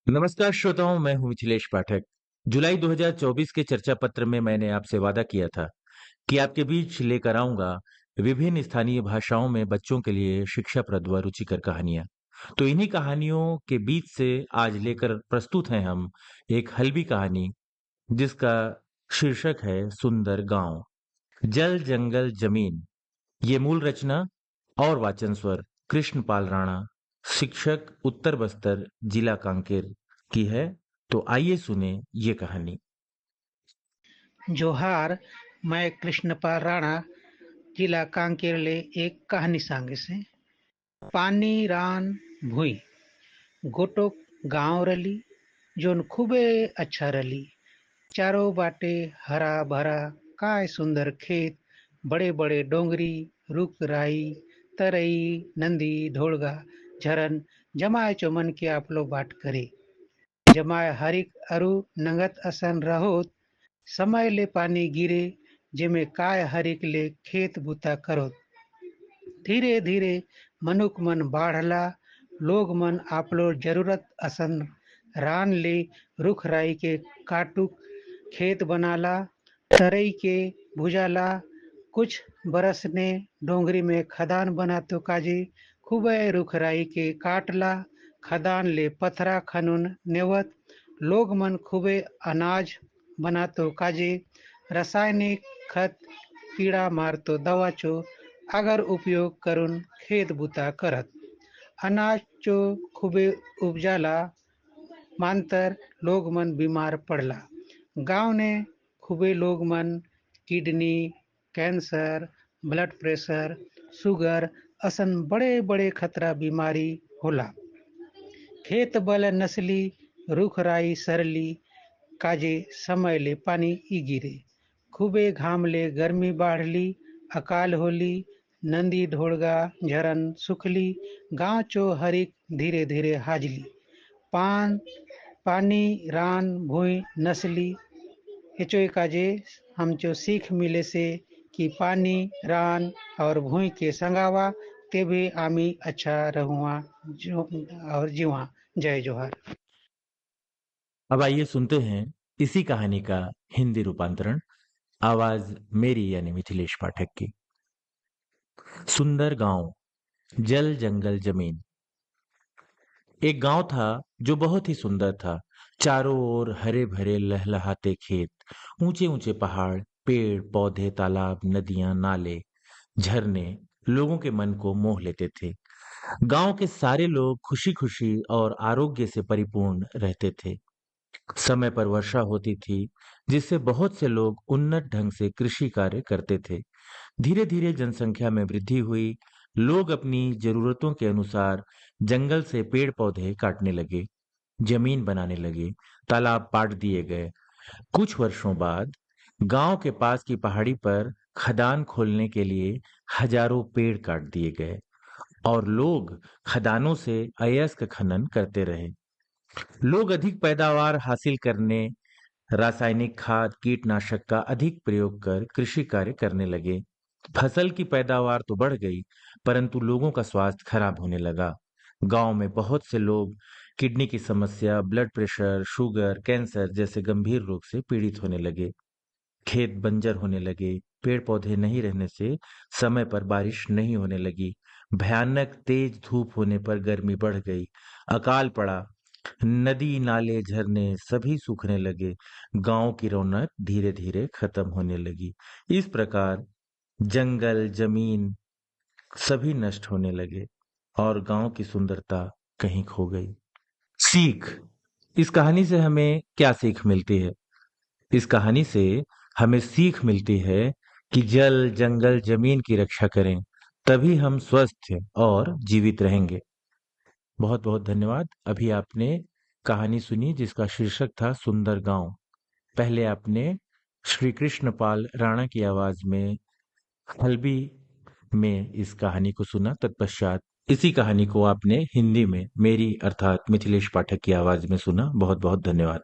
नमस्कार श्रोताओं, मैं हूं मिथिलेश पाठक। जुलाई 2024 के चर्चा पत्र में मैंने आपसे वादा किया था कि आपके बीच लेकर आऊंगा विभिन्न स्थानीय भाषाओं में बच्चों के लिए शिक्षाप्रद व रुचिकर कहानियां। तो इन्हीं कहानियों के बीच से आज लेकर प्रस्तुत हैं हम एक हल्बी कहानी जिसका शीर्षक है सुंदर गांव। जल जंगल जमीन, ये मूल रचना और वाचन स्वर कृष्णपाल राणा, शिक्षक उत्तर बस्तर, जिला कांकेर की है। तो आइए सुने ये कहानी। जोहार, मैं कृष्णपाल राणा जिला कांकेरले एक कहानी सांगेसे पानी रान भुई गोटोक गांव रली जोन खूबे अच्छा रली। चारों बाटे हरा भरा, काय सुंदर खेत, बड़े बड़े डोंगरी, रुख राई, तरई, नंदी ढोलगा, झरन जमाए चो मन के आपलो बाट करे। जमाए हरिक अरु नंगत असन रहोत, समय ले पानी गिरे जेमे काय हरिक ले खेत बूता करोत। धीरे धीरे मनुक मन बाढ़ला, लोग मन आपलो जरूरत असन रान ले रुख राई के काटुक खेत बनाला, तरई के भुजाला। कुछ बरस ने डोंगरी में खदान बना तो काजे खूब रुख राई के काटला। खदान ले पथरा खनुन नेवत लोग मन खूबे अनाज बनातो काजे रासायनिक खत कीड़ा मारतो दवाचो अगर उपयोग करून खेत बुता करत। अनाज चो खूबे उपजाला मांतर लोग मन बीमार पड़ला। गांव ने खूबे लोग मन kidney, cancer, blood pressure, sugar असन बड़े बड़े खतरा बीमारी होला। खेत बल नस्ली रुख राई सरली काजे समय ले पानी ई गिरे। खूबे घाम ले गर्मी बाढ़ली, अकाल होली, नंदी ढोड़गा झरन सुखली। गांव चो हरिक धीरे धीरे हाजली। पान पानी रान भूई नस्ली एचोय काजे हम चो सीख मिले से कि पानी रान और भूई के संगावा ते भी आमी अच्छा रहुआ जो और जीवा। जय जोहार। अब आइए सुनते हैं इसी कहानी का हिंदी रूपांतरण, आवाज मेरी यानी मिथिलेश पाठक की। सुंदर गांव, जल जंगल जमीन। एक गांव था जो बहुत ही सुंदर था। चारों ओर हरे भरे लहलहाते खेत, ऊंचे ऊंचे पहाड़, पेड़ पौधे, तालाब, नदियां, नाले, झरने लोगों के मन को मोह लेते थे। गांव के सारे लोग खुशी खुशी और आरोग्य से परिपूर्ण रहते थे। समय पर वर्षा होती थी, जिससे बहुत से लोग उन्नत ढंग से कृषि कार्य करते थे। धीरे धीरे जनसंख्या में वृद्धि हुई। लोग अपनी जरूरतों के अनुसार जंगल से पेड़ पौधे काटने लगे, जमीन बनाने लगे, तालाब पाट दिए गए। कुछ वर्षों बाद गांव के पास की पहाड़ी पर खदान खोलने के लिए हजारों पेड़ काट दिए गए और लोग खदानों से अयस्क खनन करते रहे। लोग अधिक पैदावार हासिल करने रासायनिक खाद, कीटनाशक का अधिक प्रयोग कर कृषि कार्य करने लगे। फसल की पैदावार तो बढ़ गई, परंतु लोगों का स्वास्थ्य खराब होने लगा। गांव में बहुत से लोग किडनी की समस्या, ब्लड प्रेशर, शुगर, कैंसर जैसे गंभीर रोग से पीड़ित होने लगे। खेत बंजर होने लगे, पेड़ पौधे नहीं रहने से समय पर बारिश नहीं होने लगी। भयानक तेज धूप होने पर गर्मी बढ़ गई। अकाल पड़ा, नदी नाले झरने सभी सूखने लगे। गांव की रौनक धीरे धीरे खत्म होने लगी। इस प्रकार जंगल जमीन सभी नष्ट होने लगे और गांव की सुंदरता कहीं खो गई। सीख, इस कहानी से हमें क्या सीख मिलती है? इस कहानी से हमें सीख मिलती है कि जल जंगल जमीन की रक्षा करें, तभी हम स्वस्थ और जीवित रहेंगे। बहुत बहुत धन्यवाद। अभी आपने कहानी सुनी जिसका शीर्षक था सुंदर गांव। पहले आपने श्री कृष्णपाल राणा की आवाज में हल्बी में इस कहानी को सुना। तत्पश्चात इसी कहानी को आपने हिंदी में मेरी अर्थात मिथिलेश पाठक की आवाज में सुना। बहुत बहुत धन्यवाद।